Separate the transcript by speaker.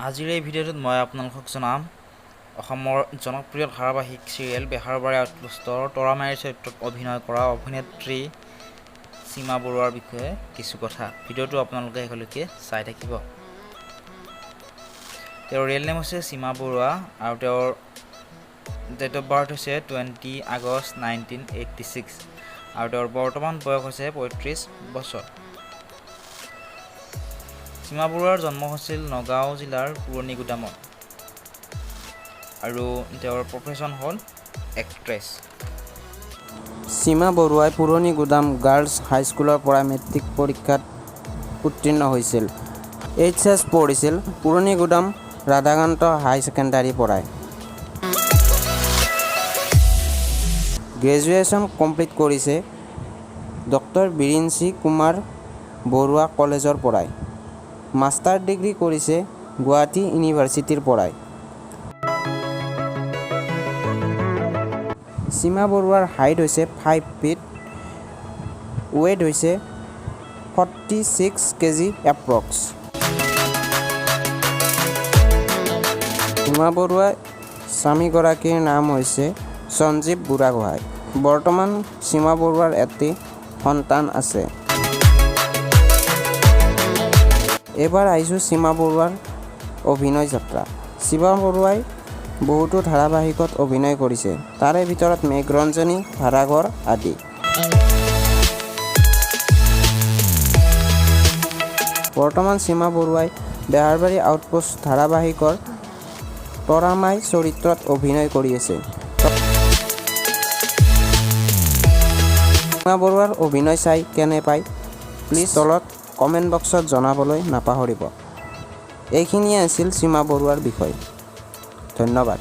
Speaker 1: আজিৰ এই ভিডিঅ'টোত মই আপোনালোকক জনাম অসমৰ জনপ্ৰিয় ধাৰাবাহিক চিৰিয়েল বেহাৰবাৰী আউটপোষ্টৰ তৰামাৰীৰ চৰিত্ৰত অভিনয় কৰা অভিনেত্ৰী সীমা বৰুৱাৰ বিষয়ে কিছু কথা। ভিডিঅ'টো আপোনালোকে শেষলৈকে চাই থাকিব। তেওঁৰ ৰিয়েল নেম হৈছে সীমা বৰুৱা আৰু তেওঁৰ ডেট অফ বাৰ্থ হৈছে 20 আগষ্ট 1986 আৰু তেওঁৰ বৰ্তমান বয়স হৈছে 35 বছৰ। সীমা বৰুৱাৰ জন্ম হৈছিল নগাঁও জিলাৰ পুৰণিগুদামত আৰু তেওঁৰ প্ৰফেশ্যন হ'ল এক্ট্ৰেছ।
Speaker 2: সীমা বৰুৱাই পুৰণিগুদাম গাৰ্লছ হাইস্কুলৰ পৰা মেট্ৰিক পৰীক্ষাত উত্তীৰ্ণ হৈছিল। এইচএছ পঢ়িছিল পুৰণিগুদাম ৰাধাকান্ত হাই ছেকেণ্ডাৰী পৰাই। গ্ৰেজুৱেশ্যন কমপ্লিট কৰিছে ডক্টৰ বিৰিঞ্চি কুমাৰ বৰুৱা কলেজৰ পৰাই। মাষ্টাৰ ডিগ্ৰী কৰিছে গুৱাহাটী ইউনিভাৰ্চিটিৰ পৰাই। সীমা বৰুৱাৰ হাইট হৈছে 5 ফিট, ৱেইট হৈছে 46 কেজি এপ্ৰক্স। সীমা বৰুৱাৰ স্বামীগৰাকীৰ নাম হৈছে সঞ্জীৱ বুঢ়াগোহাঁই। বৰ্তমান সীমা বৰুৱাৰ এটি সন্তান আছে। এইবাৰ আহিছোঁ সীমা বৰুৱাৰ অভিনয় যাত্ৰা। সীমা বৰুৱাই বহুতো ধাৰাবাহিকত অভিনয় কৰিছে, তাৰে ভিতৰত মেঘৰঞ্জনী, ভাড়াঘৰ আদি। বৰ্তমান সীমা বৰুৱাই বেহাৰবাৰী আউটপোষ্ট ধাৰাবাহিকৰ তৰামাই চৰিত্ৰত অভিনয় কৰি আছে। সীমা বৰুৱাৰ অভিনয় চাই কেনে পায় প্লিজ তলত কমেণ্ট বক্সত জনাবলৈ নাপাহৰিব। এইখিনিয়ে আছিল সীমা বৰুৱাৰ বিষয়ে। ধন্যবাদ।